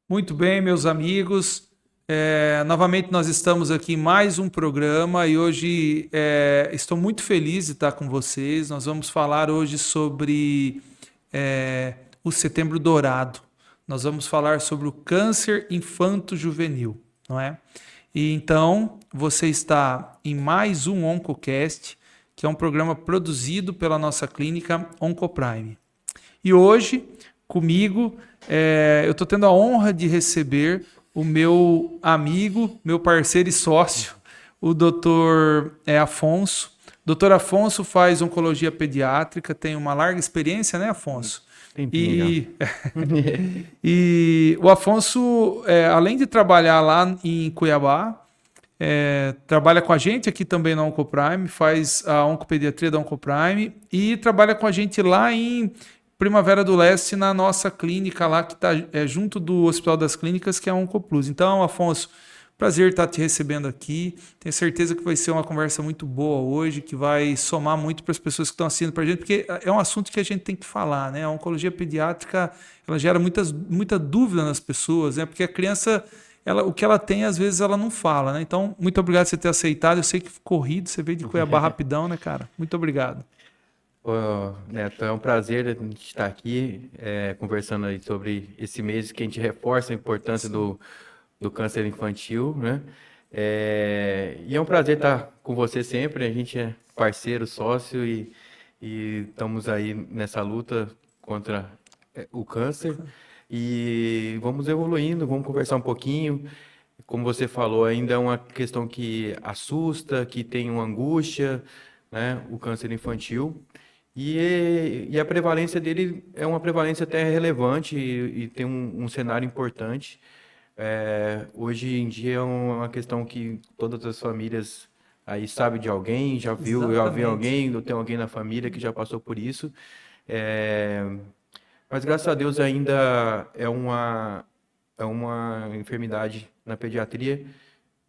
Muito bem, meus amigos. Novamente nós estamos aqui em mais um programa e hoje estou muito feliz de estar com vocês. Nós vamos falar hoje sobre o Setembro Dourado. Nós vamos falar sobre o câncer infanto-juvenil, não é? E então você está em mais um OncoCast, que é um programa produzido pela nossa clínica Oncoprime. E hoje, comigo, eu estou tendo a honra de receber o meu amigo, meu parceiro e sócio, o doutor Afonso. Doutor Afonso faz oncologia pediátrica, tem uma larga experiência, né, Afonso? Tempinho já. E, e o Afonso, além de trabalhar lá em Cuiabá, trabalha com a gente aqui também na Oncoprime, faz a oncopediatria da Oncoprime e trabalha com a gente lá em Primavera do Leste, na nossa clínica lá, que está junto do Hospital das Clínicas, que é a Oncoplus. Então, Afonso, prazer estar te recebendo aqui. Tenho certeza que vai ser uma conversa muito boa hoje, que vai somar muito para as pessoas que estão assistindo para a gente, porque é um assunto que a gente tem que falar, né? A oncologia pediátrica, ela gera muita dúvida nas pessoas, né? Porque a criança, o que ela tem, às vezes ela não fala, né? Então, muito obrigado por você ter aceitado. Eu sei que corrido, você veio de Cuiabá rapidão, né, cara? Muito obrigado. Ô, Neto, é um prazer a gente estar aqui conversando aí sobre esse mês que a gente reforça a importância do câncer infantil, né? E é um prazer estar com você sempre. A gente é parceiro, sócio e estamos aí nessa luta contra o câncer. E vamos evoluindo, vamos conversar um pouquinho. Como você falou, ainda é uma questão que assusta, que tem uma angústia, né? O câncer infantil. E a prevalência dele é uma prevalência até relevante e tem um cenário importante. Hoje em dia é uma questão que todas as famílias aí sabem de alguém, já viu Exatamente. alguém, ou tem alguém na família que já passou por isso. É, mas graças a Deus ainda é uma enfermidade na pediatria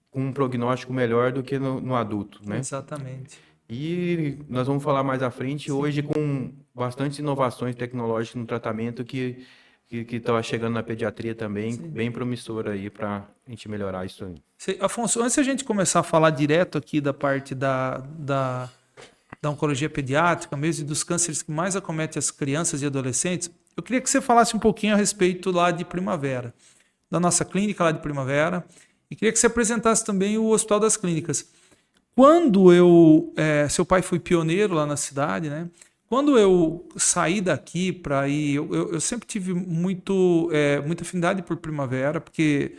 com um prognóstico melhor do que no adulto, né? Exatamente. E nós vamos falar mais à frente hoje Sim. com bastantes inovações tecnológicas no tratamento que está chegando na pediatria também, Sim. bem promissora aí para a gente melhorar isso aí. Afonso, antes de a gente começar a falar direto aqui da parte da oncologia pediátrica, mesmo e dos cânceres que mais acometem as crianças e adolescentes, eu queria que você falasse um pouquinho a respeito lá de Primavera, da nossa clínica lá de Primavera, e queria que você apresentasse também o Hospital das Clínicas. Seu pai foi pioneiro lá na cidade, né? Quando eu saí daqui para ir, eu sempre tive muita afinidade por Primavera, porque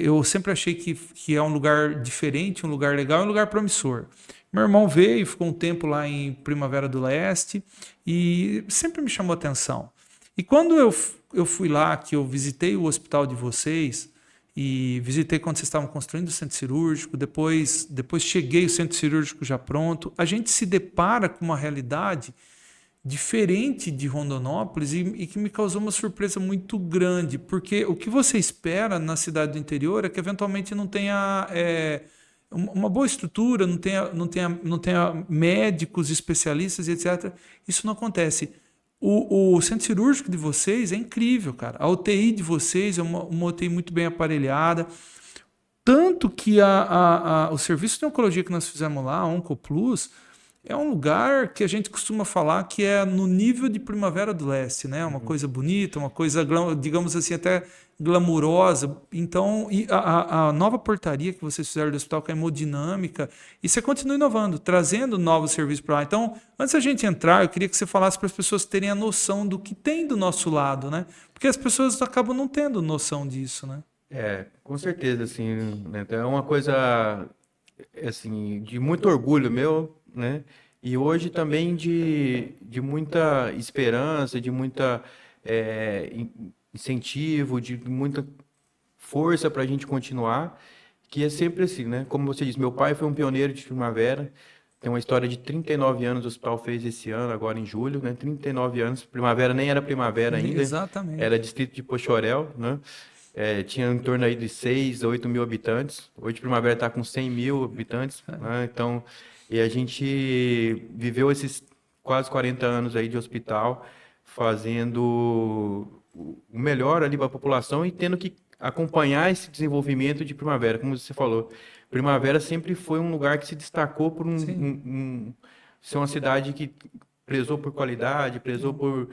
eu sempre achei que é um lugar diferente, um lugar legal, um lugar promissor. Meu irmão veio, ficou um tempo lá em Primavera do Leste e sempre me chamou atenção. E quando eu fui lá, que eu visitei o hospital de vocês, e visitei quando vocês estavam construindo o centro cirúrgico, depois cheguei o centro cirúrgico já pronto, a gente se depara com uma realidade diferente de Rondonópolis e que me causou uma surpresa muito grande, porque o que você espera na cidade do interior é que eventualmente não tenha uma boa estrutura, não tenha médicos, especialistas, etc. Isso não acontece. O centro cirúrgico de vocês é incrível, cara. A UTI de vocês é uma UTI muito bem aparelhada. Tanto que o serviço de oncologia que nós fizemos lá, a OncoPlus, é um lugar que a gente costuma falar que é no nível de Primavera do Leste, né? Uma Uhum. coisa bonita, uma coisa, digamos assim, até glamurosa. Então, e a nova portaria que vocês fizeram do hospital, que é hemodinâmica, e você continua inovando, trazendo novos serviços para lá. Então, antes da gente entrar, eu queria que você falasse para as pessoas terem a noção do que tem do nosso lado, né? Porque as pessoas acabam não tendo noção disso, né? Com certeza, assim, né? É uma coisa, assim, de muito orgulho meu, né? E hoje também de muita esperança, de muita incentivo, de muita força para a gente continuar, que é sempre assim, né? Como você disse, meu pai foi um pioneiro de Primavera, tem uma história de 39 anos, o hospital fez esse ano, agora em julho, né? 39 anos, Primavera nem era Primavera ainda, era Exatamente. distrito de Pochorel, né? Tinha em torno aí de 6 a 8 mil habitantes, hoje Primavera está com 100 mil habitantes, né? Então, e a gente viveu esses quase 40 anos aí de hospital, fazendo o melhor ali para a população e tendo que acompanhar esse desenvolvimento de Primavera. Como você falou, Primavera sempre foi um lugar que se destacou por Sim. ser uma cidade que prezou por qualidade, prezou por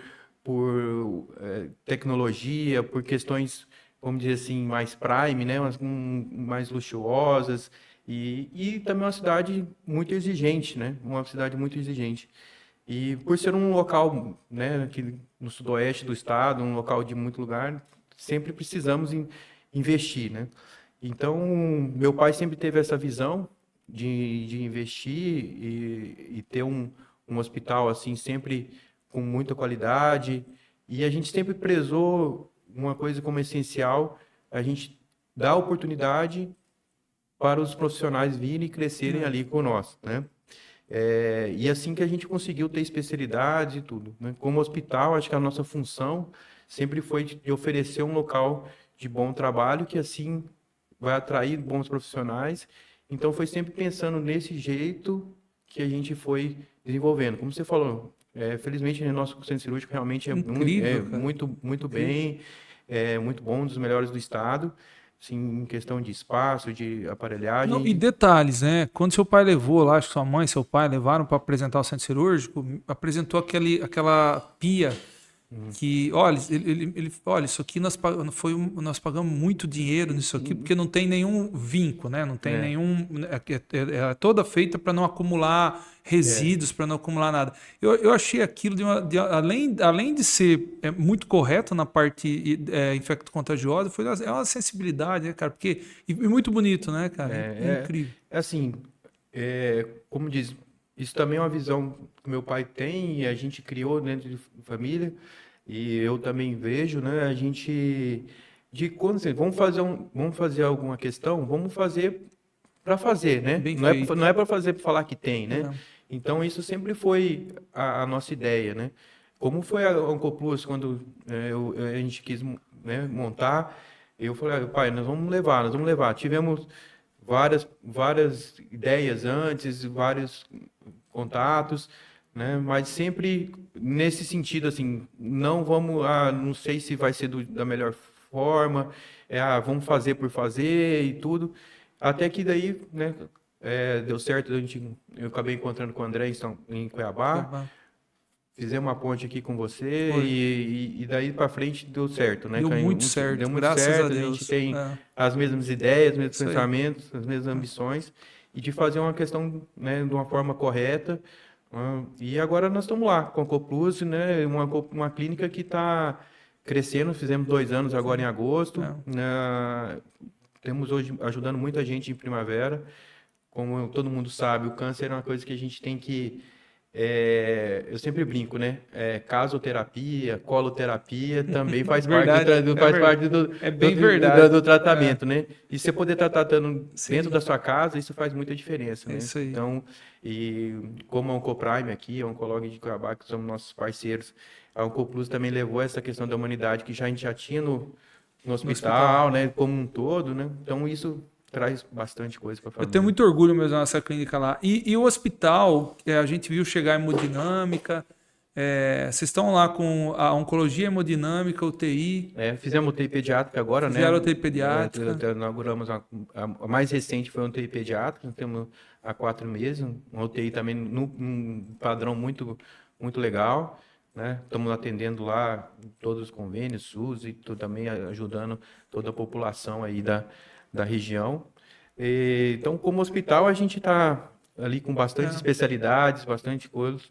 tecnologia, por questões, vamos dizer assim, mais prime, né? Mais luxuosas. E também uma cidade muito exigente, né? Uma cidade muito exigente. E por ser um local, né, aqui no sudoeste do estado, um local de muito lugar, sempre precisamos investir, né? Então, meu pai sempre teve essa visão de investir e ter um hospital assim sempre com muita qualidade. E a gente sempre prezou uma coisa como essencial, a gente dá oportunidade para os profissionais virem e crescerem É. ali com nós, né? E assim que a gente conseguiu ter especialidades e tudo, né? Como hospital, acho que a nossa função sempre foi de oferecer um local de bom trabalho que assim vai atrair bons profissionais. Então foi sempre pensando nesse jeito que a gente foi desenvolvendo. Como você falou, felizmente o nosso centro cirúrgico realmente é Incrível, cara. muito, muito Incrível. bem, é muito bom, um dos melhores do estado, assim, em questão de espaço, de Não, e aparelhagem. detalhes, né? Quando seu pai levou lá, acho que sua mãe e seu pai levaram para apresentar o centro cirúrgico, apresentou aquela pia que, olha, olha, isso aqui nós pagamos muito dinheiro nisso aqui, porque não tem nenhum vinco, né? Não tem É, nenhum. É toda feita para não acumular é, resíduos, para não acumular nada. Eu achei aquilo além de ser muito correto na parte infecto-contagiosa, é uma sensibilidade, né, cara? Porque, e muito bonito, né, cara? É é, incrível. é assim, como diz, isso também é uma visão que meu pai tem e a gente criou dentro de família e eu também vejo, né? A gente de quando assim, vamos fazer alguma questão, vamos fazer para fazer, né? Bem Não feito. é para fazer para falar que tem, né? É. Então isso sempre foi a nossa ideia, né? Como foi a Oncoplus quando a gente quis, né, montar, eu falei, pai, nós vamos levar. Tivemos várias ideias antes, vários contatos, né? Mas sempre nesse sentido, assim, não vamos, não sei se vai ser da melhor forma, vamos fazer por fazer e tudo. Até que daí, né, deu certo, eu acabei encontrando com o André em Cuiabá, fizemos uma ponte aqui com você Foi. e daí para frente deu certo, né? Deu muito Deu certo, muito graças a certo, a gente Deus. tem É, as mesmas ideias, os mesmos isso aí. pensamentos, as mesmas ambições e de fazer uma questão, né, de uma forma correta. E agora nós estamos lá com a Coplus, né? Uma clínica que está crescendo, fizemos 2 anos agora em agosto. É. Temos hoje ajudando muita gente em Primavera. Como todo mundo sabe, o câncer é uma coisa que a gente tem que. Eu sempre brinco, né? Casoterapia, coloterapia também faz parte Verdade, faz parte do, é do, bem do- verdade. do É, tratamento, né? E você poder estar tratando dentro sim, da sua casa, isso faz muita diferença, é né? isso aí. Então, e como a Oncoprime aqui, a Oncolog de Cuiabá, que somos nossos parceiros, a Oncoplus também levou essa questão da humanidade que a gente já tinha no No hospital. hospital, né? Como um todo, né? Então, isso traz bastante coisa para a Eu tenho família. muito orgulho mesmo nessa clínica lá. E o hospital, a gente viu chegar hemodinâmica. Vocês estão lá com a oncologia hemodinâmica, UTI, Fizemos UTI pediátrica agora, né? fizeram UTI pediátrica. Inauguramos a mais recente foi uma UTI pediátrica, nós temos há 4 meses, uma UTI também num padrão muito legal, né? Estamos atendendo lá todos os convênios, SUS e também ajudando toda a população aí da região. Então, como hospital, a gente está ali com bastante É. especialidades, bastante coisas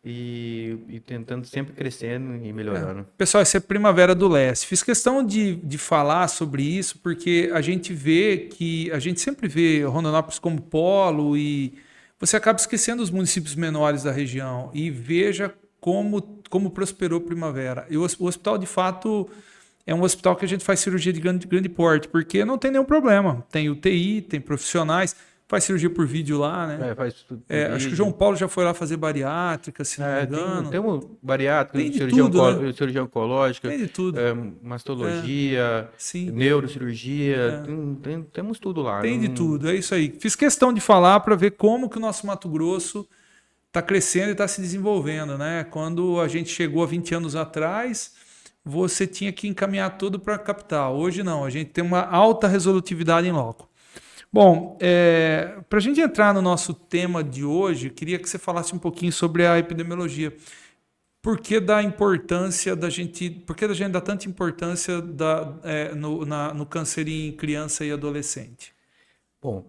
e tentando sempre crescendo e melhorando. Pessoal, essa é Primavera do Leste. Fiz questão de falar sobre isso porque a gente a gente sempre vê Rondonópolis como polo e você acaba esquecendo os municípios menores da região e veja como prosperou Primavera. E o hospital, de fato, é um hospital que a gente faz cirurgia de grande porte, porque não tem nenhum problema. Tem UTI, tem profissionais, faz cirurgia por vídeo lá, né? Faz tudo por Acho que o João vídeo. Paulo já foi lá fazer bariátrica, se não me engano. Temos bariátrica, Tem de tudo, né? cirurgia oncológica, Tem de tudo. É, mastologia, sim. neurocirurgia, É. temos tudo lá. Tem de tudo, é isso aí. Fiz questão de falar para ver como que o nosso Mato Grosso está crescendo e está se desenvolvendo, né? Quando a gente chegou há 20 anos atrás, você tinha que encaminhar tudo para a capital. Hoje não, a gente tem uma alta resolutividade em loco. Bom, para a gente entrar no nosso tema de hoje, eu queria que você falasse um pouquinho sobre a epidemiologia. Por que da importância da gente, por que a gente dá tanta importância no câncer em criança e adolescente? Bom,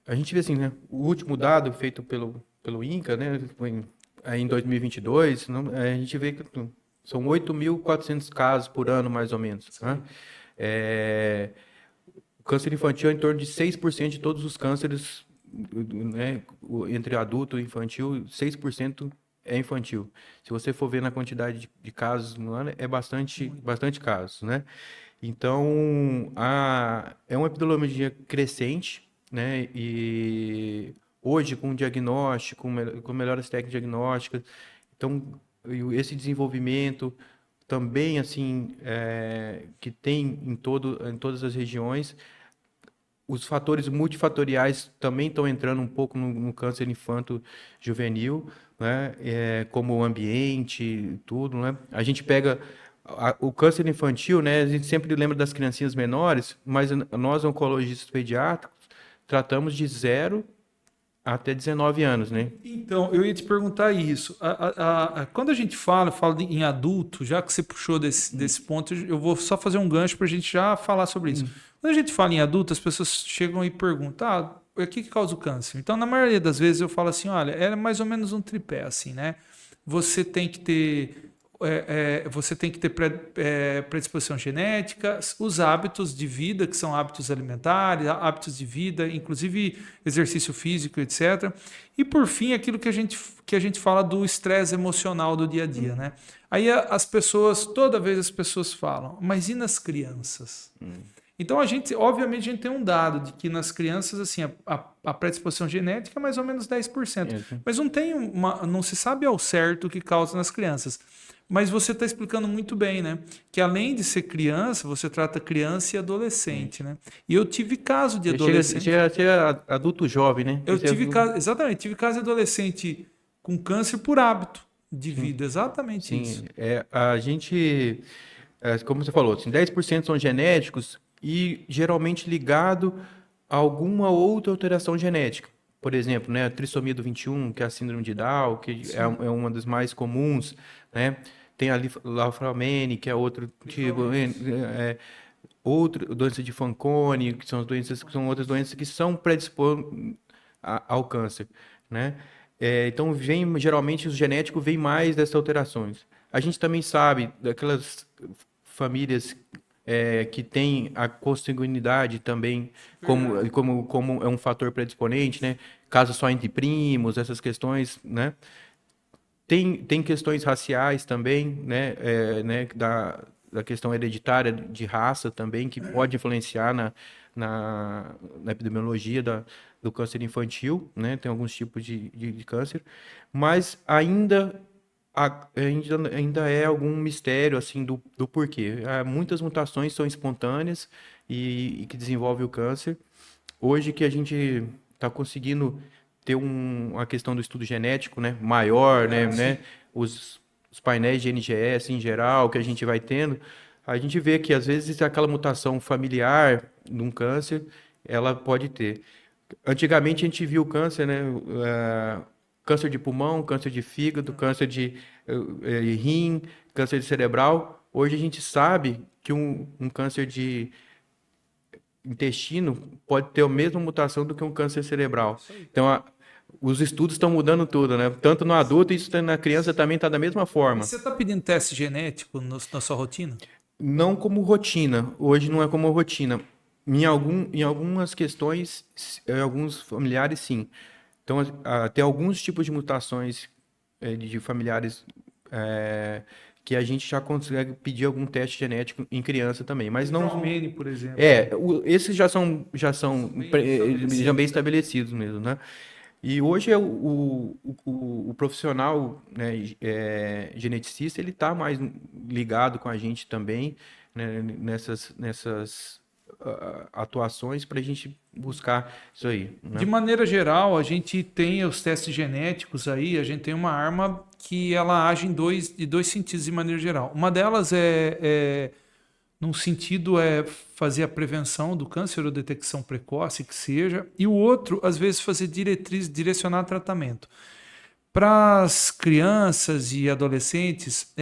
a gente vê assim, né? O último dado feito pelo INCA, né? Foi aí em 2022, a gente vê que são 8.400 casos por ano, mais ou menos, né? É, o câncer infantil é em torno de 6% de todos os cânceres, né? Entre adulto e infantil, 6% é infantil. Se você for ver na quantidade de casos no ano, é bastante casos, né? Então, é uma epidemiologia crescente, né? E hoje, com diagnóstico, com melhores técnicas diagnósticas, então, esse desenvolvimento também, assim, que tem em todas as regiões, os fatores multifatoriais também estão entrando um pouco no câncer infanto-juvenil, né? Como o ambiente, tudo, né? A gente pega o câncer infantil, né? A gente sempre lembra das criancinhas menores, mas nós, oncologistas pediátricos, tratamos de 0 até 19 anos, né? Então, eu ia te perguntar isso. Quando a gente fala em adulto, já que você puxou desse ponto, eu vou só fazer um gancho para a gente já falar sobre isso. Quando a gente fala em adulto, as pessoas chegam e perguntam: o que causa o câncer? Então, na maioria das vezes, eu falo assim: olha, é mais ou menos um tripé, assim, né? Você tem que ter predisposição genética, os hábitos de vida, que são hábitos alimentares, hábitos de vida, inclusive exercício físico, etc. E por fim, aquilo que a gente fala do estresse emocional do dia a dia, né? Aí toda vez as pessoas falam, mas e nas crianças? Então obviamente, a gente tem um dado de que nas crianças, assim, a predisposição genética é mais ou menos 10%. Mas não se sabe ao certo o que causa nas crianças. Mas você está explicando muito bem, né? Que além de ser criança, você trata criança e adolescente, né? E eu tive caso de adolescente. Chega a ser adulto jovem, né? Eu tive caso, exatamente, tive caso de adolescente com câncer por hábito de vida, exatamente isso. Sim, a gente, como você falou, assim, 10% são genéticos e geralmente ligado a alguma outra alteração genética. Por exemplo, né, a trissomia do 21, que é a síndrome de Down, que é uma das mais comuns, né? Tem a Laframene, que é outro tipo, outra doença de Fanconi, que são outras doenças que são predispostas ao câncer, né? Então, geralmente, o genético vem mais dessas alterações. A gente também sabe daquelas famílias que têm a consanguinidade também como é um fator predisponente, né? Caso só entre primos, essas questões, né? Tem questões raciais também, né, da questão hereditária de raça também, que pode influenciar na epidemiologia do câncer infantil, né? Tem alguns tipos de câncer, mas ainda é algum mistério assim do porquê. Muitas mutações são espontâneas e que desenvolvem o câncer. Hoje que a gente está conseguindo ter uma questão do estudo genético, né, maior, né, os painéis de NGS em geral que a gente vai tendo, a gente vê que às vezes aquela mutação familiar de um câncer, ela pode ter. Antigamente a gente viu o câncer, né, câncer de pulmão, câncer de fígado, câncer de rim, câncer de cerebral. Hoje a gente sabe que um câncer de intestino pode ter a mesma mutação do que um câncer cerebral. Então, os estudos estão mudando tudo, né? Tanto no adulto, isso na criança também está da mesma forma. E você está pedindo teste genético na sua rotina? Não como rotina. Hoje não é como rotina. Em algumas questões, alguns familiares, sim. Então, tem alguns tipos de mutações de familiares que a gente já consegue pedir algum teste genético em criança também, mas não. Tromene, por exemplo. Esses já bem estabelecidos mesmo, né? E hoje o profissional, né, geneticista, ele está mais ligado com a gente também, né, nessas atuações para a gente buscar isso aí, né? De maneira geral, a gente tem os testes genéticos aí, a gente tem uma arma que ela age de dois sentidos de maneira geral. Uma delas num sentido é fazer a prevenção do câncer ou detecção precoce, que seja, e o outro, às vezes, fazer direcionar tratamento. Para as crianças e adolescentes,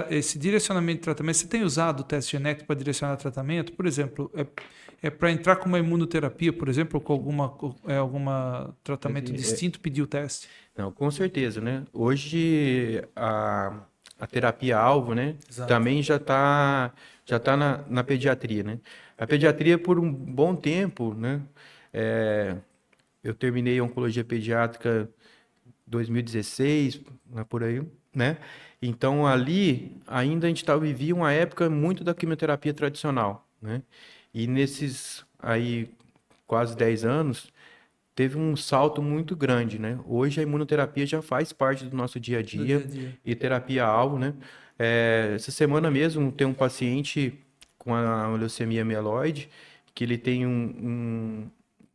esse direcionamento de tratamento, você tem usado o teste genético para direcionar tratamento? Por exemplo, é para entrar com uma imunoterapia, por exemplo, ou com algum tratamento distinto, pedir o teste? Não, com certeza, né? Hoje a terapia-alvo, né, Exato. também já tá na pediatria, né? A pediatria, por um bom tempo, né? é, eu terminei a oncologia pediátrica 2016, né, por aí, né? Então ali ainda a gente vivia uma época muito da quimioterapia tradicional, né? E nesses aí quase 10 anos teve um salto muito grande, né? Hoje a imunoterapia já faz parte do nosso dia a Do dia a dia dia. e terapia-alvo, né? Essa semana mesmo tem um paciente com a leucemia mieloide que ele tem um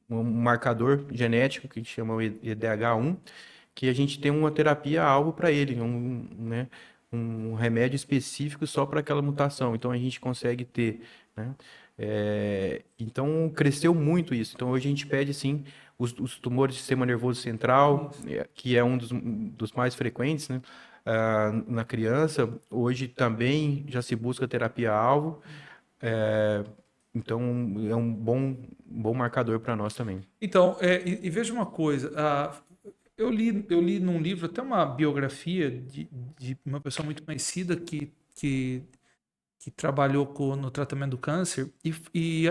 marcador genético que chama o EDH1, que a gente tem uma terapia-alvo para ele, né? Um remédio específico só para aquela mutação. Então a gente consegue ter, né? Então cresceu muito isso. Então hoje a gente pede sim os tumores do sistema nervoso central, que é um dos mais frequentes, né? Na criança, hoje também já se busca terapia-alvo. É, então é um bom marcador para nós também. Então, e veja uma coisa, eu li num livro até uma biografia de uma pessoa muito conhecida que trabalhou no tratamento do câncer e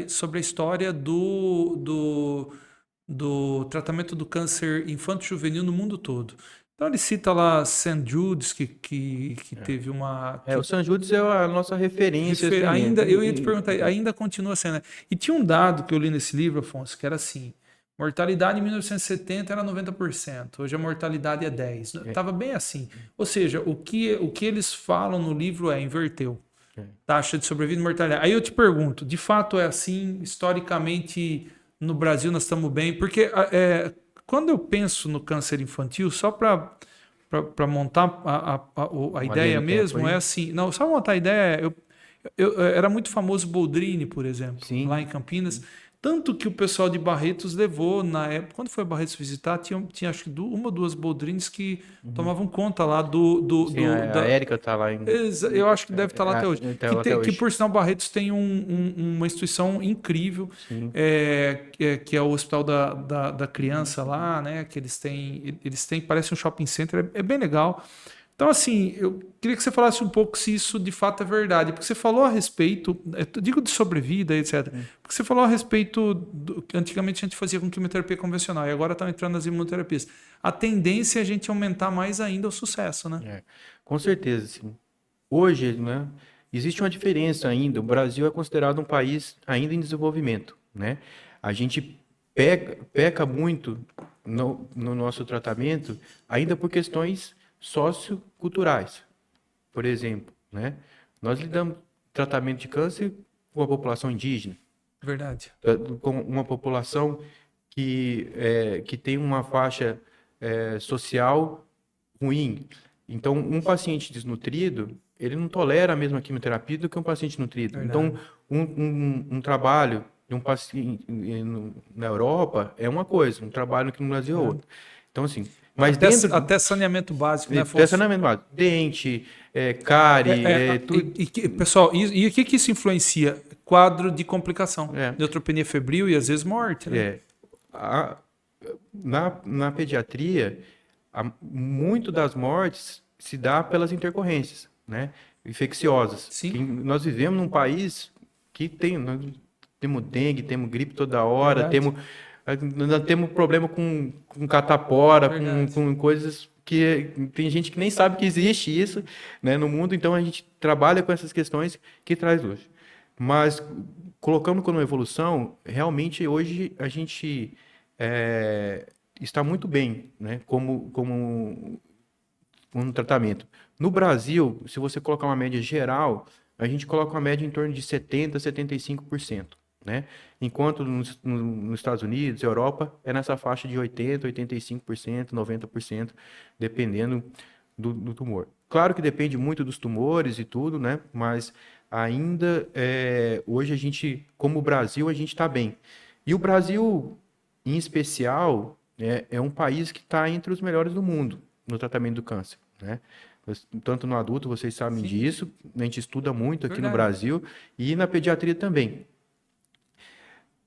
sobre a história do tratamento do câncer infanto-juvenil no mundo todo. Então ele cita lá St. Jude's, que teve uma... O San Judas é a nossa referência, assim. Ainda, eu ia te perguntar, ainda continua sendo, né? E tinha um dado que eu li nesse livro, Afonso, que era assim: mortalidade em 1970 era 90%, hoje a mortalidade é 10%. Estava bem assim. Ou seja, o que eles falam no livro inverteu. Taxa de sobrevida e mortalidade. Aí eu te pergunto, de fato é assim? Historicamente, no Brasil nós estamos bem? Porque quando eu penso no câncer infantil, só para montar a Uma linha ideia do tempo mesmo, é aí. assim. Não, só montar a ideia, era muito famoso Boldrini, por exemplo, lá Sim. em Campinas. Tanto que o pessoal de Barretos levou, na época, quando foi Barretos visitar, tinha acho que uma ou duas Boldrines que tomavam conta lá Sim, a Érica tá lá eu acho que deve estar lá até hoje. então, até Que hoje. por sinal, Barretos tem uma instituição incrível, Sim. que é o Hospital da Criança lá, né? Que eles têm, parece um shopping center, é bem legal. Então, assim, eu queria que você falasse um pouco se isso de fato é verdade, porque você falou a respeito, digo de sobrevida, etc. Porque você falou a respeito que antigamente a gente fazia com quimioterapia convencional e agora estão entrando as imunoterapias. A tendência é a gente aumentar mais ainda o sucesso, né? Com certeza, sim. Hoje, né, existe uma diferença ainda. O Brasil é considerado um país ainda em desenvolvimento, né? A gente peca muito no nosso tratamento ainda por questões socioculturais. Por exemplo, né? Nós lidamos tratamento de câncer com a população indígena, Verdade. com uma população que tem uma faixa social ruim. Então, um paciente desnutrido, ele não tolera a mesma quimioterapia do que um paciente nutrido. Então, Verdade. um trabalho de um paciente na Europa é uma coisa, um trabalho aqui no Brasil é outra. Então, assim, mas dentro Até saneamento básico, né, dessa Afonso? na mesma dente, cárie, tudo. Pessoal, e o que isso influencia? Quadro de complicação, É, neutropenia febril e às vezes morte, né? é, a- na pediatria, muito das mortes se dá pelas intercorrências, né? Infecciosas. Sim, Nós vivemos num país que nós temos dengue, temos gripe toda hora, verdade. nós temos problema com catapora, Verdade. com coisas que tem gente que nem sabe que existe isso, né, no mundo, então a gente trabalha com essas questões que traz hoje. Mas colocando como evolução, realmente hoje a gente está muito bem, né, como um tratamento. No Brasil, se você colocar uma média geral, a gente coloca uma média em torno de 70% a 75%, né? Enquanto nos Estados Unidos, Europa, é nessa faixa de 80%, 85%, 90%, dependendo do tumor. Claro que depende muito dos tumores e tudo, né? Mas ainda, hoje a gente, como o Brasil, a gente está bem. E o Brasil, em especial, é um país que está entre os melhores do mundo no tratamento do câncer, né? Tanto no adulto, vocês sabem Sim, disso, a gente estuda muito aqui no verdade. Brasil e na pediatria também.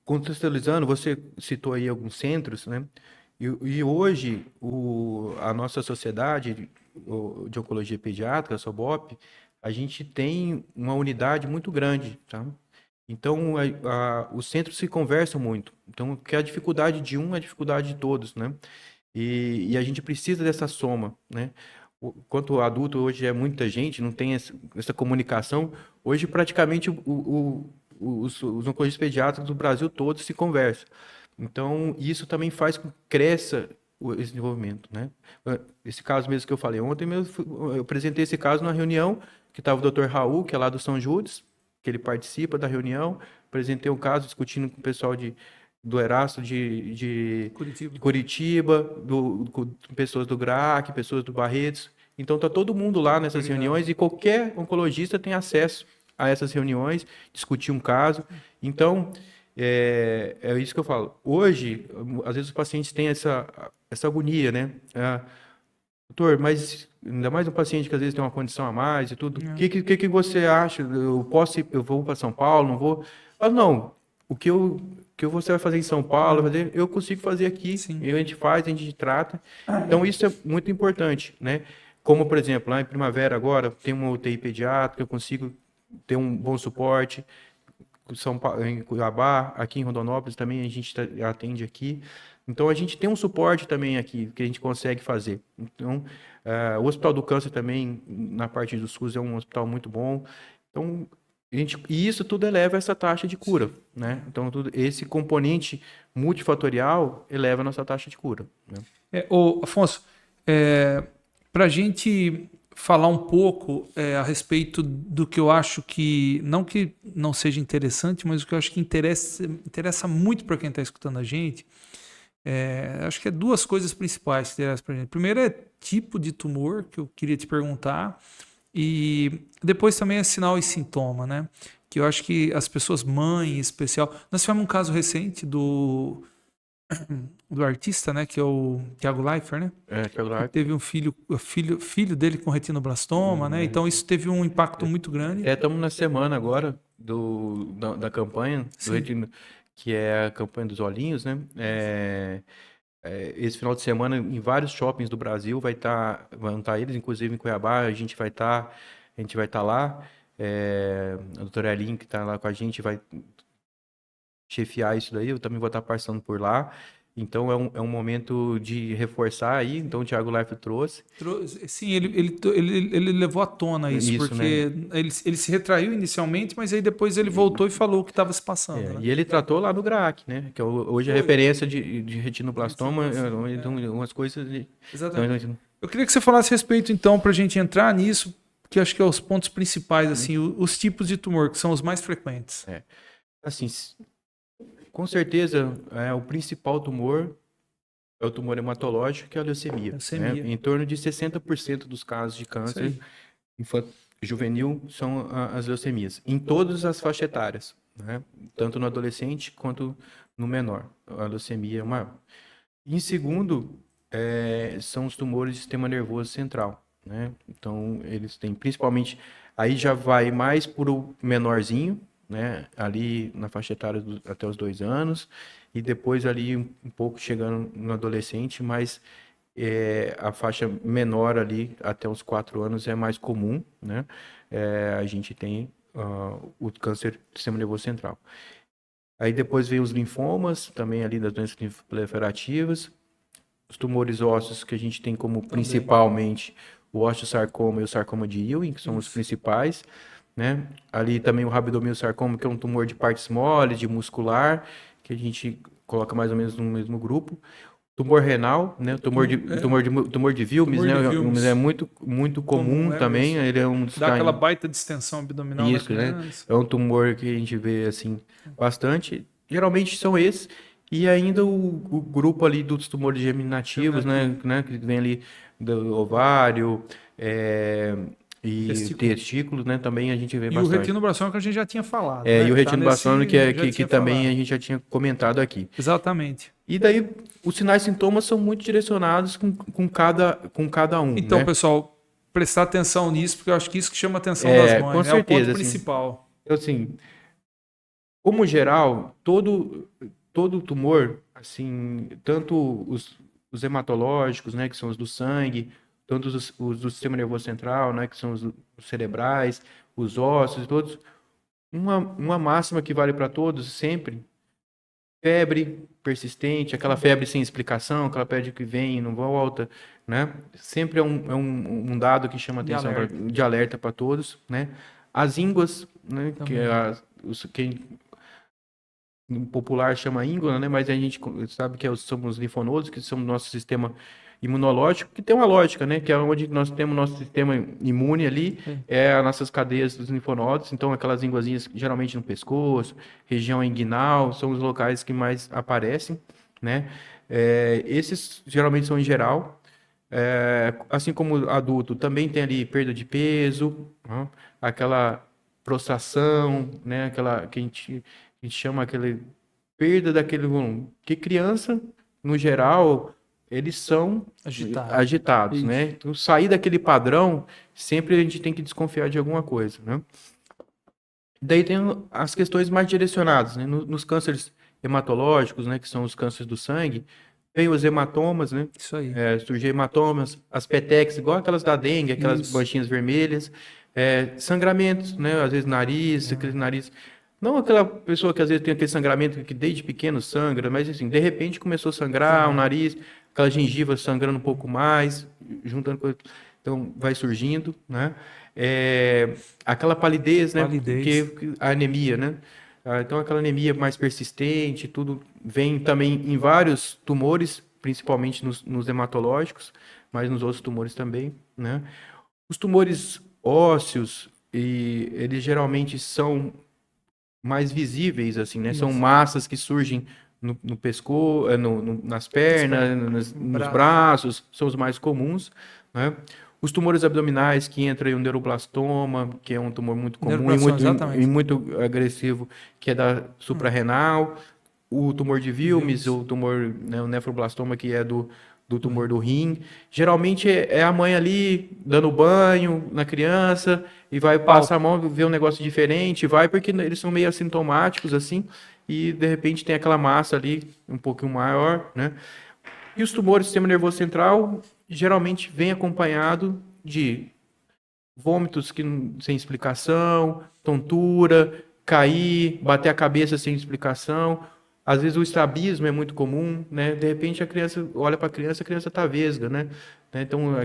Contextualizando, você citou aí alguns centros, né? E hoje a nossa sociedade de oncologia pediátrica, a SOBOP, a gente tem uma unidade muito grande, tá? Então, os centros se conversam muito. Então, que a dificuldade de um é a dificuldade de todos, né? E a gente precisa dessa soma, né? Quanto adulto hoje é muita gente, não tem essa comunicação. Hoje, praticamente, os oncologistas pediátricos do Brasil todo se conversam. Então, isso também faz com que cresça esse desenvolvimento, né? Esse caso mesmo que eu falei ontem, eu apresentei esse caso na reunião que estava o Dr. Raul, que é lá do São Judas, que ele participa da reunião. Apresentei um caso discutindo com o pessoal do Erasto de Curitiba. Curitiba, com pessoas do GRAC, pessoas do Barretos. Então, está todo mundo lá nessas Obrigado. reuniões e qualquer oncologista tem acesso a essas reuniões, discutir um caso. Então, é isso que eu falo. Hoje, às vezes os pacientes têm essa agonia, né? Doutor, mas ainda mais um paciente que às vezes tem uma condição a mais e tudo. O É. que você acha? Eu vou para São Paulo, não vou? Mas não, o que você vai fazer em São Paulo, eu consigo fazer aqui. Sim. E a gente faz, a gente trata. Então isso é muito importante, né? Como, por exemplo, lá em Primavera agora, tem uma UTI pediátrica, eu consigo ter um bom suporte. São Paulo, em Cuiabá, aqui em Rondonópolis também a gente atende aqui. Então a gente tem um suporte também aqui que a gente consegue fazer. Então, o Hospital do Câncer também, na parte do SUS, é um hospital muito bom. Então, e isso tudo eleva essa taxa de cura, né? Então, esse componente multifatorial eleva a nossa taxa de cura, né? Afonso, para a gente falar um pouco a respeito do que eu acho que não seja interessante, mas o que eu acho que interessa muito para quem está escutando a gente, acho que é duas coisas principais que interessam para a gente. Primeiro é tipo de tumor, que eu queria te perguntar, e depois também é sinal e sintoma, né? Que eu acho que as pessoas, mãe em especial. Nós tivemos um caso recente do artista, né? Que é o Thiago Leifert, né? Que Celular. teve um filho dele com retinoblastoma, né? Então isso teve um impacto muito grande. Estamos na semana agora da campanha Sim, que é a campanha dos olhinhos, né? Esse final de semana em vários shoppings do Brasil vão estar eles, inclusive em Cuiabá, a gente vai estar lá. A doutora Elin, que está lá com a gente, vai chefiar isso daí, eu também vou estar passando por lá. Então é um momento de reforçar aí, então o Thiago Life trouxe sim, ele levou à tona isso, isso, né? porque ele se retraiu inicialmente, mas aí depois ele voltou e falou o que estava se passando, né? E ele tratou lá no GRAC, né? Que hoje é Foi. referência de retinoblastoma, Retinoblastoma, então, umas coisas exatamente. então, Eu queria que você falasse a respeito, então, para a gente entrar nisso, que acho que é os pontos principais, assim, os tipos de tumor, que são os mais frequentes. assim, com certeza, o principal tumor é o tumor hematológico, que é a leucemia, né? Leucemia. Em torno de 60% dos casos de Isso câncer aí. juvenil são as leucemias, em todas as faixas etárias, né? Tanto no adolescente quanto no menor. A leucemia é uma. Em segundo, são os tumores do sistema nervoso central, né? Então, eles têm principalmente. Aí já vai mais para o menorzinho, né? Ali na faixa etária até os 2 anos, e depois ali um pouco chegando no adolescente, mas a faixa menor ali até os 4 anos é mais comum, né? A gente tem o câncer do sistema nervoso central. Aí depois vem os linfomas, também ali das doenças proliferativas, os tumores ósseos que a gente tem como principalmente o osteosarcoma e o sarcoma de Ewing, que são os principais, né? Ali também o rabdomiosarcoma, que é um tumor de partes moles, de muscular, que a gente coloca mais ou menos no mesmo grupo. tumor renal, né? Tumor de Wilms, Tumor né? de Wilms. É muito comum É também. mesmo. Ele é um dos Dá aquela baita distensão abdominal na isso, né? criança. É um tumor que a gente vê assim bastante. Geralmente são esses. E ainda o grupo ali dos tumores germinativos, né? Que vem ali do ovário, e testículos, né? Também a gente vê E o bastante. retinoblassoma que a gente já tinha falado, né? E o Tá retinoblastoma já que tinha também falado. a gente já tinha comentado aqui. Exatamente. E daí os sinais e sintomas são muito direcionados com cada um, Então, né? pessoal, prestar atenção nisso, porque eu acho que isso que chama a atenção das Com mães, né? É o ponto certeza, assim, principal. assim, como geral, todo tumor, assim, tanto os hematológicos, né, que são os do sangue, tanto os do sistema nervoso central, né, que são os cerebrais, os ossos, todos, uma máxima que vale para todos sempre: febre persistente, aquela febre sem explicação, aquela febre que vem e não volta, né? Sempre um dado que chama De atenção alerta. de alerta para todos, né? As ínguas, né? Que Também. quem no popular chama íngua, né? Mas a gente sabe que são os linfonodos, que são o nosso sistema imunológico, que tem uma lógica, né? Que é onde nós temos nosso sistema imune ali, as nossas cadeias dos linfonodos. Então, aquelas ínguazinhas geralmente no pescoço, região inguinal, são os locais que mais aparecem, né? Esses geralmente são em geral. Assim como adulto, também tem ali perda de peso, né? Aquela prostração, né? Aquela que a gente chama aquele perda daquele volume. Que criança, no geral, eles são agitados, né? Então, sair daquele padrão, sempre a gente tem que desconfiar de alguma coisa, né? Daí tem as questões mais direcionadas, né? Nos cânceres hematológicos, né? Que são os cânceres do sangue, tem os hematomas, né? Isso aí. Surgem hematomas, as petex, igual aquelas da dengue, aquelas manchinhas vermelhas, sangramentos, né? Às vezes nariz, aquele nariz. Não aquela pessoa que às vezes tem aquele sangramento que desde pequeno sangra, mas assim, de repente começou a sangrar o nariz, aquela gengiva sangrando um pouco mais, juntando com... Então vai surgindo, né? Aquela palidez, né? Que a anemia, né? Então aquela anemia mais persistente, tudo vem também em vários tumores, principalmente nos hematológicos, mas nos outros tumores também, né? Os tumores ósseos, eles geralmente são mais visíveis, assim, né? São massas que surgem no pescoço, nas pernas, nos braços, são os mais comuns, né? Os tumores abdominais, que entra aí o neuroblastoma, que é um tumor muito comum e muito agressivo, que é da suprarrenal. O tumor de Wilms, o tumor, né, o nefroblastoma, que é do tumor do rim. Geralmente é a mãe ali dando banho na criança e vai passar a mão, ver um negócio diferente, vai porque eles são meio assintomáticos assim, e de repente tem aquela massa ali um pouquinho maior, né? E os tumores do sistema nervoso central geralmente vem acompanhado de vômitos sem explicação, tontura, cair, bater a cabeça sem explicação. Às vezes o estrabismo é muito comum, né? De repente a criança olha para a criança está vesga, né? Então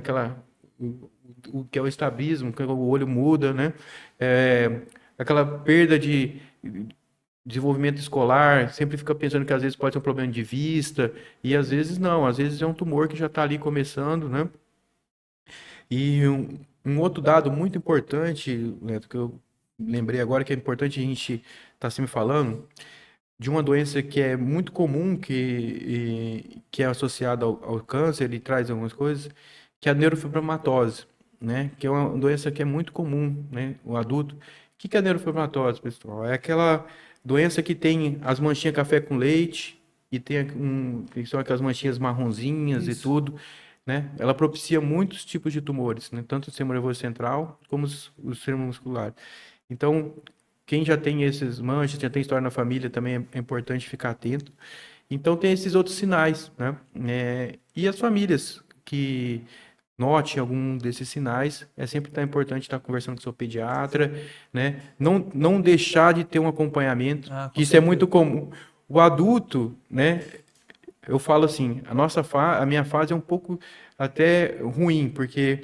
o que é o estrabismo, que o olho muda, né? Aquela perda de desenvolvimento escolar, sempre fica pensando que às vezes pode ser um problema de vista, e às vezes não, às vezes é um tumor que já está ali começando, né? E um outro dado muito importante, Neto, que eu lembrei agora, que é importante a gente estar sempre falando, de uma doença que é muito comum, que é associada ao câncer, ele traz algumas coisas, que é a neurofibromatose, né? Que é uma doença que é muito comum, né? O adulto. O que é a neurofibromatose, pessoal? É aquela doença que tem as manchinhas café com leite, e tem que são aquelas manchinhas marronzinhas e tudo, né? Ela propicia muitos tipos de tumores, né? Tanto o sistema nervoso central como o sistema muscular. Então, quem já tem esses manchas, já tem história na família, também é importante ficar atento. Então, tem esses outros sinais, né? E as famílias que note algum desses sinais, sempre importante estar conversando com o seu pediatra, né? Não deixar de ter um acompanhamento, que isso é muito comum. O adulto, né? Eu falo assim, a minha fase é um pouco até ruim, porque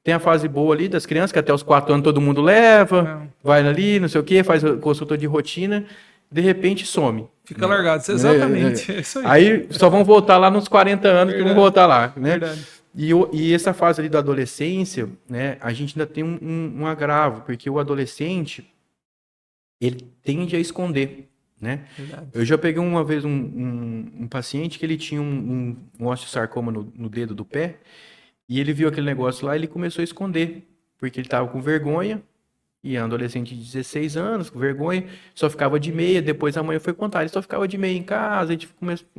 tem a fase boa ali das crianças, que até os 4 anos todo mundo leva, vai ali, não sei o quê, faz consulta de rotina, de repente some. Fica largado, exatamente. É isso aí. Aí só vão voltar lá nos 40 anos que vão voltar lá, né? Verdade. E essa fase ali da adolescência, né? A gente ainda tem um agravo, porque o adolescente, ele tende a esconder, né? Verdade. Eu já peguei uma vez um paciente que ele tinha um osteosarcoma no dedo do pé, e ele viu aquele negócio lá e ele começou a esconder, porque ele estava com vergonha, e é um adolescente de 16 anos, com vergonha, só ficava de meia. Depois a mãe foi contar, ele só ficava de meia em casa, a gente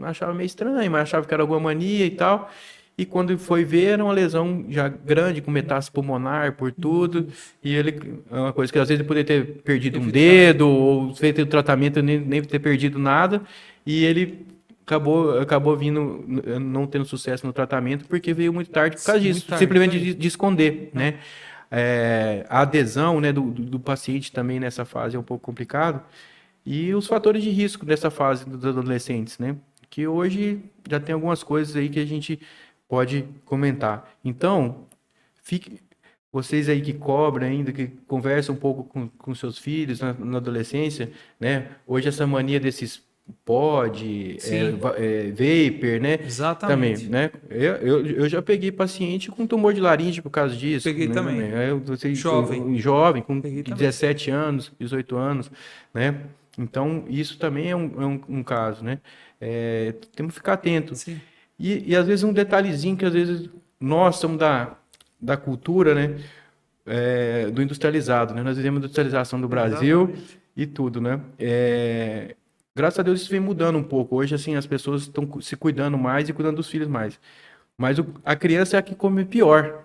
achava meio estranho, mas achava que era alguma mania e tal. E quando foi ver, era uma lesão já grande, com metástase pulmonar, por tudo. E ele, é uma coisa que às vezes ele poderia ter perdido um dedo, ou feito o tratamento e nem ter perdido nada. E ele acabou vindo, não tendo sucesso no tratamento, porque veio muito tarde por causa disso, simplesmente de esconder, né? A adesão, né, do paciente também nessa fase é um pouco complicado. E os fatores de risco dessa fase dos adolescentes, né? Que hoje já tem algumas coisas aí que a gente pode comentar. Então, vocês aí que cobram ainda, que conversam um pouco com seus filhos na adolescência, né? Hoje essa mania desses vapor, né? Exatamente. Também, né? Eu já peguei paciente com tumor de laringe por causa disso. Peguei né? também. Jovem, com Peguei 17 anos, 18 anos, né? Então, isso também é um caso, né? Temos que ficar atento. Sim. E às vezes um detalhezinho que às vezes nós somos da cultura, né? Do industrializado, né? Nós vivemos a industrialização do Brasil. Exatamente. E tudo, né? Graças a Deus isso vem mudando um pouco. Hoje, assim, as pessoas estão se cuidando mais e cuidando dos filhos mais. Mas a criança é a que come pior,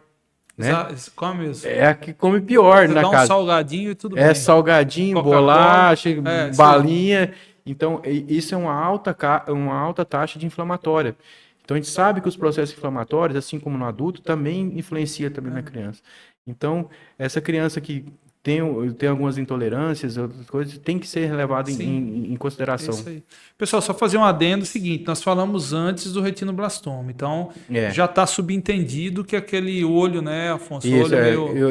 né? Come isso. É a que come pior na casa. Um salgadinho e tudo bem. É salgadinho, bolacha, balinha. Então, isso é uma alta taxa de inflamatória. Então, a gente sabe que os processos inflamatórios, assim como no adulto, também influencia também na criança. Então, essa criança que tem algumas intolerâncias, outras coisas, tem que ser levado em consideração. É isso aí. Pessoal, só fazer um adendo seguinte, nós falamos antes do retinoblastoma, então já está subentendido que aquele olho, né, Afonso? Isso,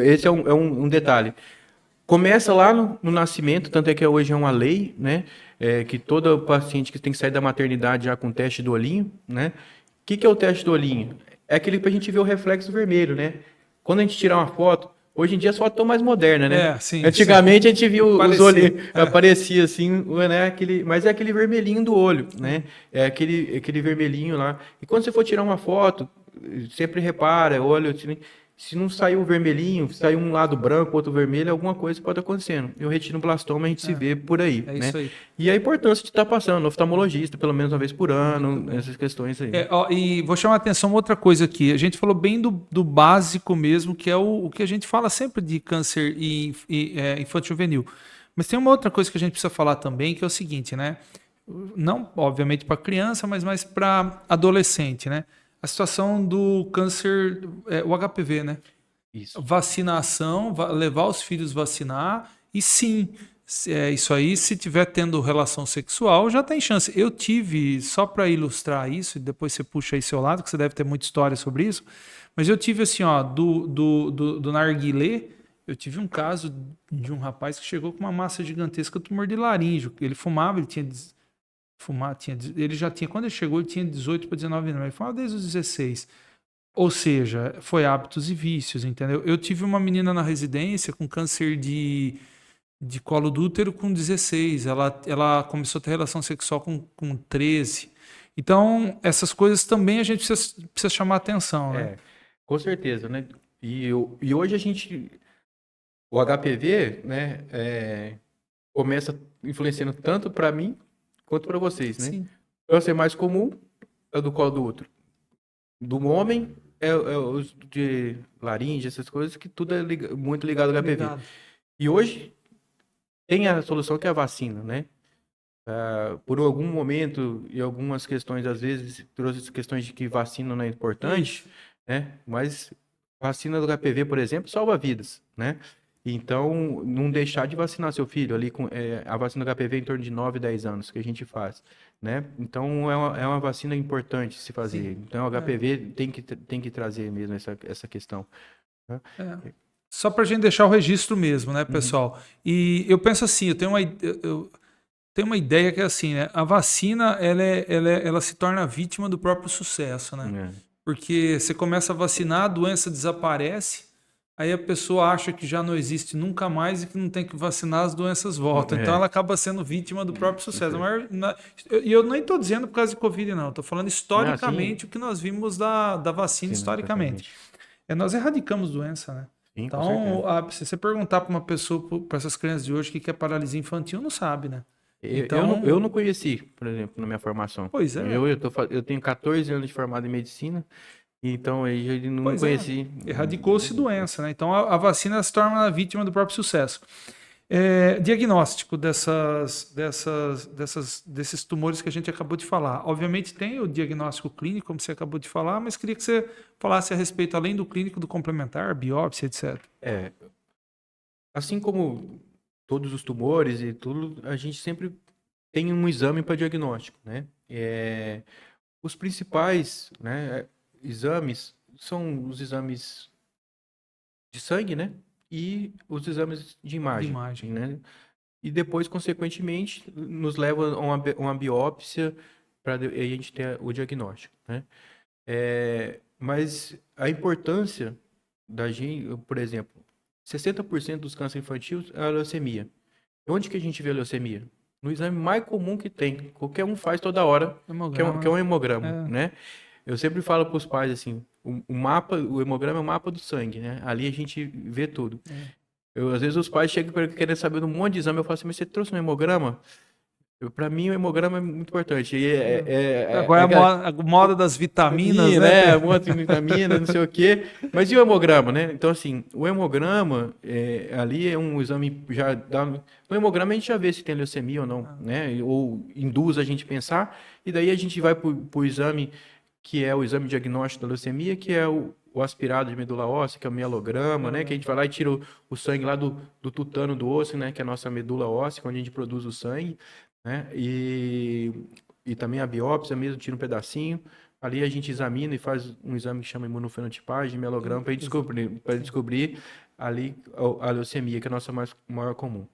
esse é um detalhe. Começa lá no nascimento, tanto é que hoje é uma lei, né, que todo paciente que tem que sair da maternidade já com teste do olhinho, né? O que é o teste do olhinho? É aquele para a gente ver o reflexo vermelho, né? Quando a gente tirar uma foto, hoje em dia as fotos estão mais modernas, né? Antigamente a gente viu os olhos, aparecia assim, né? Mas é aquele vermelhinho do olho, né? É aquele vermelhinho lá. E quando você for tirar uma foto, sempre repara, olha, assim, se não saiu o vermelhinho, saiu um lado branco, outro vermelho, alguma coisa pode acontecendo. E o retinoblastoma a gente se vê por aí, né? Isso aí. E a importância de estar passando no oftalmologista, pelo menos uma vez por ano, essas questões aí. E vou chamar a atenção outra coisa aqui. A gente falou bem do básico mesmo, que é o que a gente fala sempre de câncer infanto-juvenil. Mas tem uma outra coisa que a gente precisa falar também, que é o seguinte, né? Não, obviamente, para criança, mas mais para adolescente, né? A situação do câncer, o HPV, né? Isso. Vacinação, levar os filhos vacinar, e sim, isso aí, se tiver tendo relação sexual, já tem chance. Eu tive, só para ilustrar isso, e depois você puxa aí seu lado, que você deve ter muita história sobre isso, mas eu tive assim, ó, do narguilé, eu tive um caso de um rapaz que chegou com uma massa gigantesca, tumor de laríngeo. Ele fumava, ele tinha... ele já tinha, quando ele chegou, ele tinha 18 para 19 anos, ele fumava desde os 16. Ou seja, foi hábitos e vícios, entendeu? Eu tive uma menina na residência com câncer de colo do útero com 16. Ela começou a ter relação sexual com 13. Então, essas coisas também a gente precisa chamar atenção, né? Com certeza, né? E hoje o HPV, né, começa influenciando tanto para mim quanto para vocês, né? Sim. O câncer mais comum é o do colo do útero. Do homem é os de laringe, essas coisas, que tudo é muito ligado ao HPV. E hoje tem a solução que é a vacina, né? Por algum momento e algumas questões, às vezes, trouxe questões de que vacina não é importante, né? Mas vacina do HPV, por exemplo, salva vidas, né? Então, não deixar de vacinar seu filho ali com a vacina do HPV em torno de 9, 10 anos que a gente faz, né? Então, é uma vacina importante se fazer. Sim. Então, o HPV tem que trazer mesmo essa questão. Né? Só para a gente deixar o registro mesmo, né, pessoal? E eu penso assim, eu tenho tem uma ideia que é assim, né? A vacina, ela se torna vítima do próprio sucesso, né? É. Porque você começa a vacinar, a doença desaparece, aí a pessoa acha que já não existe nunca mais e que não tem que vacinar, as doenças voltam. Então É. ela acaba sendo vítima do próprio sucesso. E eu nem estou dizendo por causa de Covid, não. Estou falando Não, sim, historicamente o que nós vimos da vacina sim, historicamente. exatamente. Nós erradicamos doença, né? Sim, com certeza. Então, se você perguntar para uma pessoa, para essas crianças de hoje, o que é paralisia infantil, não sabe, né? Eu Então, não conheci, por exemplo, na minha formação. pois é, Eu tenho 14 anos de formado em medicina, então eu não pois é. conheci. Erradicou-se doença, né? Então a vacina se torna vítima do próprio sucesso. Diagnóstico desses tumores que a gente acabou de falar. Obviamente tem o diagnóstico clínico, como você acabou de falar, mas queria que você falasse a respeito, além do clínico, do complementar, biópsia, etc. É, assim como todos os tumores e tudo, a gente sempre tem um exame para diagnóstico, né? Os principais, né, exames são os exames de sangue, né? E os exames de De imagem, imagem. né? E depois, consequentemente, nos leva a uma biópsia para a gente ter o diagnóstico, né? Mas a importância da gente, por exemplo, 60% dos cânceres infantis é a leucemia. Onde que a gente vê a leucemia? No exame mais comum que tem, qualquer um faz toda hora, que é um hemograma, É. né? Eu sempre falo para os pais assim, o hemograma é o mapa do sangue, né? Ali a gente vê tudo. Às vezes os pais chegam querendo saber de um monte de exame, eu falo assim, mas você trouxe um hemograma? Para mim o hemograma é muito importante. Agora é a moda das vitaminas, né? Né? Um monte de vitamina, não sei o quê. Mas e o hemograma, né? Então, assim, o hemograma, ali é um exame já dá. No hemograma a gente já vê se tem leucemia ou não, né? Ou induz a gente a pensar. E daí a gente vai para o exame, que é o exame diagnóstico da leucemia, que é o aspirado de medula óssea, que é o mielograma, né? Que a gente vai lá e tira o sangue lá do tutano do osso, né? Que é a nossa medula óssea, onde a gente produz o sangue, né? E também a biópsia mesmo, tira um pedacinho. Ali a gente examina e faz um exame que chama imunofenotipagem, mielograma, para descobrir ali a leucemia, que é a nossa maior comum.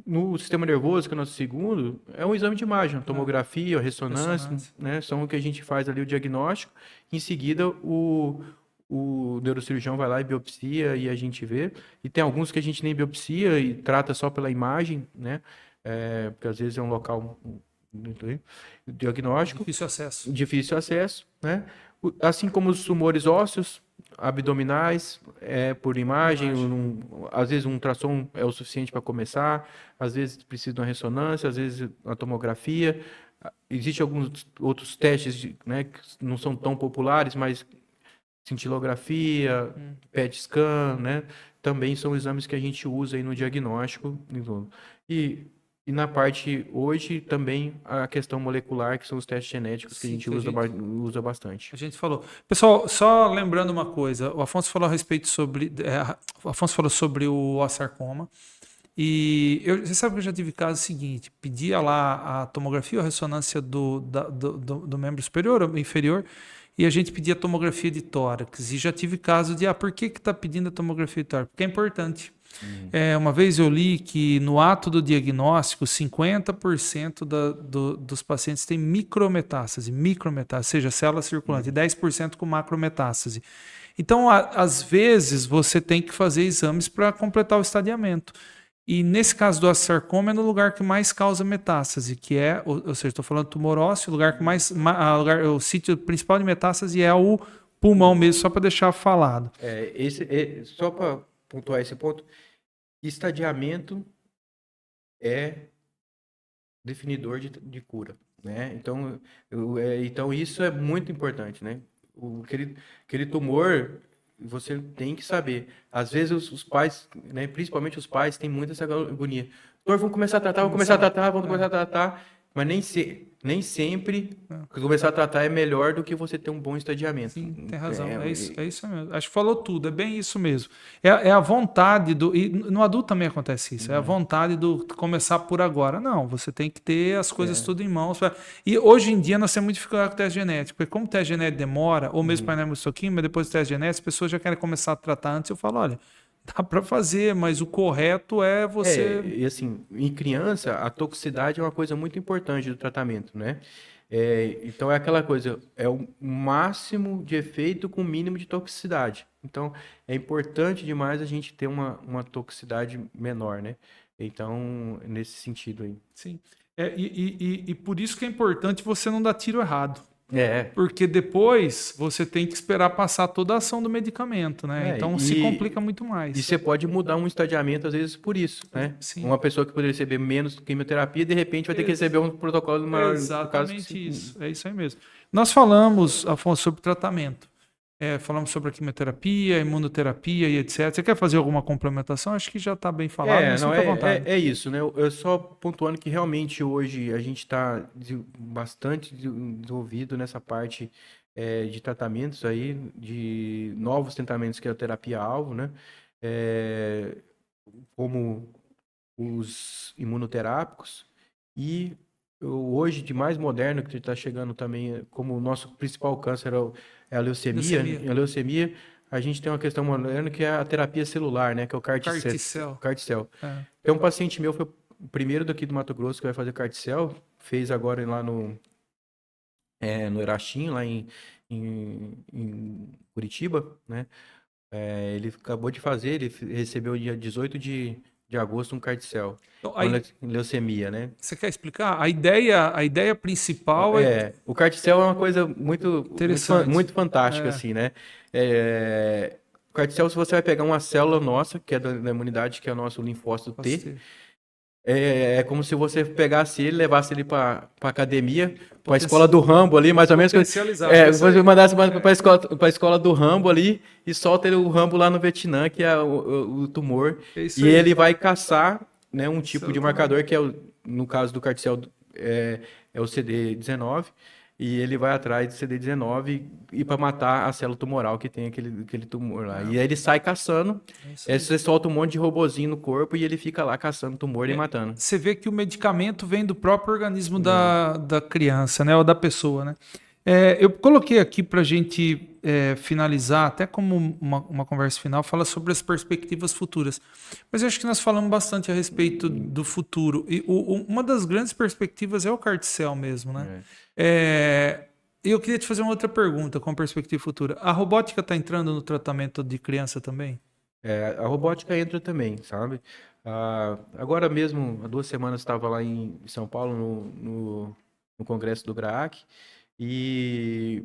No sistema nervoso, que é o nosso segundo, é um exame de imagem, tomografia, ressonância, né? São o que a gente faz ali o diagnóstico. Em seguida, o neurocirurgião vai lá e biopsia e a gente vê. E tem alguns que a gente nem biopsia e trata só pela imagem, né? Porque às vezes é um local diagnóstico. Difícil acesso, né? Assim como os tumores ósseos, abdominais, por imagem. Às vezes um ultrassom é o suficiente para começar, às vezes precisa de uma ressonância, às vezes uma tomografia. Existem alguns outros testes, né, que não são tão populares, mas cintilografia, PET scan, né, também são exames que a gente usa aí no diagnóstico. E na parte hoje também a questão molecular, que são os testes genéticos que a gente usa bastante. A gente falou. Pessoal, só lembrando uma coisa, o Afonso falou a respeito o Afonso falou sobre o osteosarcoma. E você sabe que eu já tive caso seguinte, pedia lá a tomografia ou a ressonância do membro superior ou inferior, e a gente pedia a tomografia de tórax. E já tive caso de, por que está pedindo a tomografia de tórax? Porque é importante. Uma vez eu li que no ato do diagnóstico, 50% dos pacientes têm micrometástase, ou seja, célula circulante, e 10% com macrometástase. Então, às vezes, você tem que fazer exames para completar o estadiamento. E nesse caso do osteosarcoma é no lugar que mais causa metástase, que é, ou seja, estou falando tumor ósseo, o lugar que o sítio principal de metástase é o pulmão mesmo, só para deixar falado. Só para pontuar esse ponto, estadiamento é definidor de cura, né? Então isso é muito importante, né? Aquele tumor, você tem que saber. Às vezes os pais, né, principalmente os pais, têm muita essa agonia. Doutor, vamos começar a tratar, mas nem sempre começar a tratar é melhor do que você ter um bom estadiamento. Sim, tem razão. É isso mesmo. Acho que falou tudo, é bem isso mesmo. É a vontade do. E no adulto também acontece isso. É a vontade do começar por agora. Não, você tem que ter as coisas tudo em mãos. E hoje em dia nós temos muito dificuldade com o teste genético, porque como o teste genético demora, ou mesmo para a mas depois do teste genético, as pessoas já querem começar a tratar antes. Eu falo, olha, dá para fazer, mas o correto é você. E assim, em criança, a toxicidade é uma coisa muito importante do tratamento, né? Então é aquela coisa, é o máximo de efeito com o mínimo de toxicidade. Então é importante demais a gente ter uma toxicidade menor, né? Então, nesse sentido aí. Sim. E por isso que é importante você não dar tiro errado. É, Porque depois você tem que esperar passar toda a ação do medicamento, né? é, Então se e, complica muito e mais. você pode mudar um estadiamento às vezes por isso, né? Sim. Uma pessoa que poderia receber menos quimioterapia, de repente vai ter que receber um protocolo maior, por causa que Exatamente isso. É isso aí mesmo. Nós falamos, Afonso, sobre tratamento. Falamos sobre a quimioterapia, imunoterapia e etc. Você quer fazer alguma complementação? Acho que já está bem falado, mas Não, fica à vontade. é isso, né? Eu só pontuando que realmente hoje a gente está bastante desenvolvido nessa parte de tratamentos aí, de novos tratamentos que é a terapia-alvo, né? É, como os imunoterápicos e hoje de mais moderno que está chegando também como o nosso principal câncer é a leucemia, Leucemia. e a leucemia a gente tem uma questão moderna que é a terapia celular, né, que é o Carticel. CAR-T-cell. É. Tem um paciente meu, foi o primeiro daqui do Mato Grosso que vai fazer CAR-T-cell, fez agora lá no Erechim, lá em Curitiba, né? Ele acabou de fazer, ele recebeu dia 18 de agosto um CAR-T-cell Então, com aí, leucemia, né? você quer explicar? A ideia principal é O CAR-T-cell é uma coisa interessante. muito fantástica, É, assim, né? O CAR-T-cell, se você vai pegar uma célula nossa, que é da imunidade, que é o nosso linfócito posso T, ter. é como se você pegasse ele, levasse ele para academia, para a escola Potenci- do Rambo ali, mais ou menos. Potencializar. É isso Você aí. mandasse para a escola do Rambo ali e solta ele, o Rambo lá no Vietnã, que é o tumor. É isso E aí. ele vai caçar, né, um tipo de Exatamente. marcador que no caso do carticel, é o CD19. E ele vai atrás do CD19 e para matar a célula tumoral que tem aquele tumor lá. E aí ele sai caçando, É isso aí. você solta um monte de robozinho no corpo e ele fica lá caçando tumor e É, matando. você vê que o medicamento vem do próprio organismo da criança, né? Ou da pessoa, né? Eu coloquei aqui para a gente finalizar, até como uma conversa final, fala sobre as perspectivas futuras. Mas eu acho que nós falamos bastante a respeito do futuro. E uma das grandes perspectivas é o carticel mesmo, né? É. É, eu queria te fazer uma outra pergunta com perspectiva futura. A robótica está entrando no tratamento de criança também? A robótica entra também, sabe? Agora mesmo, há 2 semanas, estava lá em São Paulo, no congresso do GRAAC, e,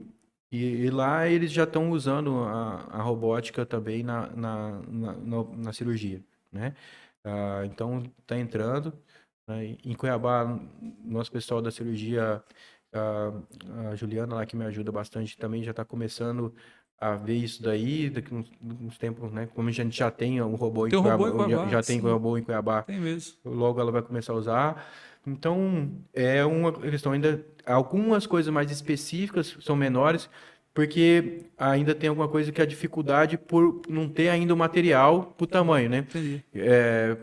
e lá eles já estão usando a robótica também na cirurgia, né? Então, está entrando, né? Em Cuiabá, nosso pessoal da cirurgia, a Juliana lá que me ajuda bastante também já está começando a ver isso daí, daqui uns tempos, né? Como a gente já tem um robô em Tem um robô Cuiabá, em Cuiabá? já tem um Sim, robô em Cuiabá, tem mesmo. logo ela vai começar a usar. Então, é uma questão ainda, algumas coisas mais específicas são menores, porque ainda tem alguma coisa que é a dificuldade por não ter ainda o material para o tamanho, né? Entendi.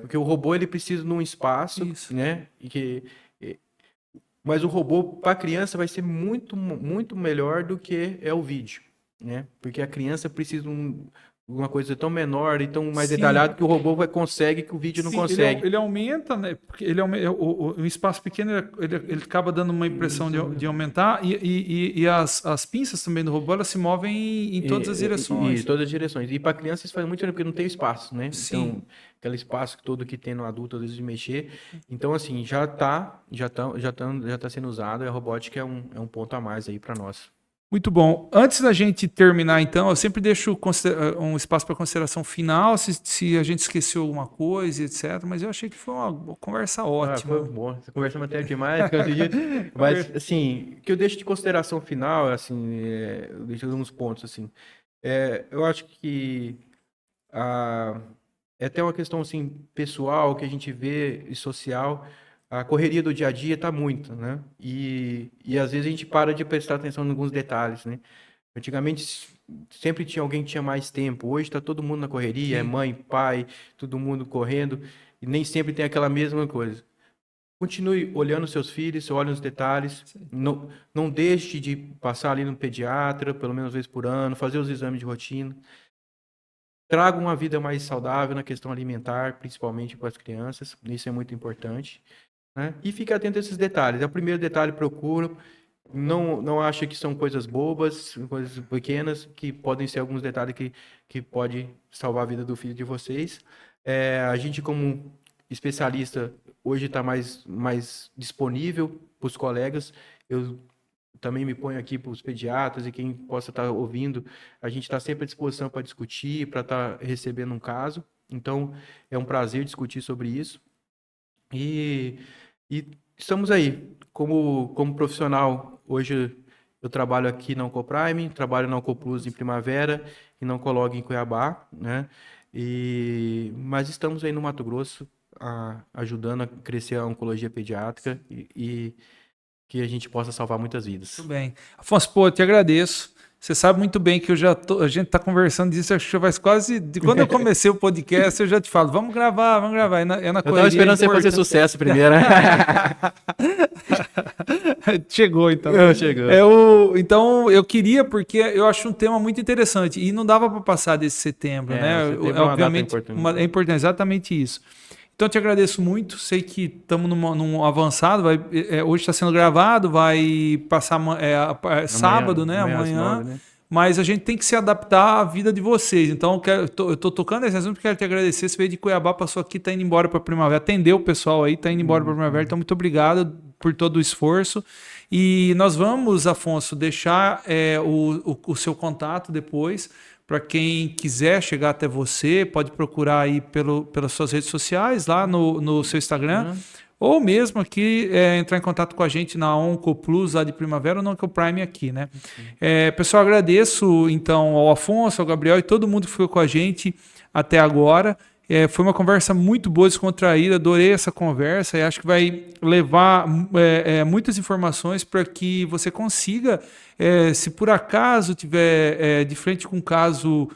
Porque o robô ele precisa de um espaço, Isso. né? Mas o robô para criança vai ser muito, muito melhor do que é o vídeo, né? Porque a criança precisa de uma coisa tão menor e tão mais Sim, detalhada que o robô consegue que o vídeo não sim, consegue. ele aumenta, né? Porque o espaço pequeno ele acaba dando uma impressão de aumentar e as pinças também do robô elas se movem em todas as E direções. todas as direções. E para criança isso faz muito tempo porque não tem espaço, né? Sim, Então, aquele espaço todo que tem no adulto, às vezes, de mexer. Então, assim, já tá sendo usado e a robótica é um ponto a mais aí para nós. muito bom. Antes da gente terminar, então, eu sempre deixo um espaço para consideração final, se a gente esqueceu alguma coisa, etc. Mas eu achei que foi uma conversa Foi ótima. bom. Essa conversa até demais, que eu acredito. Mas, assim, o que eu deixo de consideração final, assim, eu deixo alguns pontos, assim. Eu acho que a, é até uma questão, assim, pessoal, que a gente vê e social. A correria do dia a dia tá muito, né? E às vezes a gente para de prestar atenção em alguns detalhes, né? Antigamente sempre tinha alguém que tinha mais tempo. Hoje está todo mundo na correria, é Sim, mãe, pai, todo mundo correndo, e nem sempre tem aquela mesma coisa. Continue olhando seus filhos, olhe os detalhes. sim. Não deixe de passar ali no pediatra, pelo menos uma vez por ano, fazer os exames de rotina. tragam uma vida mais saudável na questão alimentar, principalmente para as crianças. Isso é muito importante, né? E fique atento a esses detalhes. É o primeiro detalhe, procura. Não acha que são coisas bobas, coisas pequenas, que podem ser alguns detalhes que pode salvar a vida do filho de vocês. A gente, como especialista, hoje está mais disponível para os colegas. Eu também me ponho aqui para os pediatras e quem possa estar ouvindo. A gente está sempre à disposição para discutir, para estar recebendo um caso. Então, é um prazer discutir sobre isso. E estamos aí, como profissional. Hoje eu trabalho aqui na Oncoprime, trabalho na Oncoplus em Primavera e na Oncolog em Cuiabá, né? Mas estamos aí no Mato Grosso, ajudando a crescer a oncologia pediátrica e que a gente possa salvar muitas vidas. Muito bem. Afonso, pô, eu te agradeço. Você sabe muito bem que a gente está conversando disso, acho que já faz quase. De quando eu comecei o podcast, eu já te falo, vamos gravar. É na Eu estava correria esperando você fazer sucesso primeiro, né? Chegou, então. Chegou. Então, eu queria, porque eu acho um tema muito interessante. E não dava para passar desse setembro, né? Setembro é uma Obviamente, data importante. é importante, exatamente isso. Então, eu te agradeço muito. Sei que estamos num avançado. Hoje está sendo gravado, vai passar sábado, né? Amanhã. 9, né? Mas a gente tem que se adaptar à vida de vocês. Então, eu estou tocando esse assunto porque quero te agradecer. Você veio de Cuiabá, passou aqui, está indo embora para Primavera. Atendeu o pessoal aí, está indo embora para Primavera. Então, muito obrigado por todo o esforço. E nós vamos, Afonso, deixar o seu contato depois. Para quem quiser chegar até você, pode procurar aí pelas suas redes sociais, lá no seu Instagram. Ou mesmo aqui entrar em contato com a gente na Oncoplus lá de Primavera ou na Oncoprime aqui, né? Pessoal, agradeço então ao Afonso, ao Gabriel e todo mundo que ficou com a gente até agora. Foi uma conversa muito boa, descontraída, adorei essa conversa e acho que vai levar muitas informações para que você consiga, se por acaso tiver de frente com um caso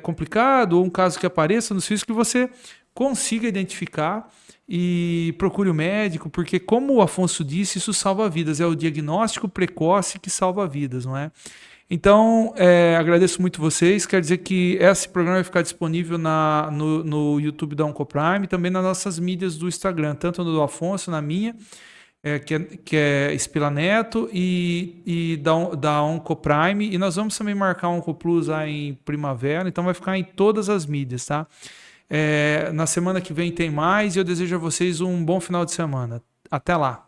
complicado ou um caso que apareça nos filhos, que você consiga identificar e procure o médico, porque como o Afonso disse, isso salva vidas, é o diagnóstico precoce que salva vidas, não é? Então, agradeço muito vocês. Quer dizer que esse programa vai ficar disponível no YouTube da Oncoprime e também nas nossas mídias do Instagram, tanto no do Afonso, na minha, que é Espila Neto, e da Oncoprime. E nós vamos também marcar um Oncoplus lá em Primavera, então vai ficar em todas as mídias, tá? Na semana que vem tem mais e eu desejo a vocês um bom final de semana. Até lá!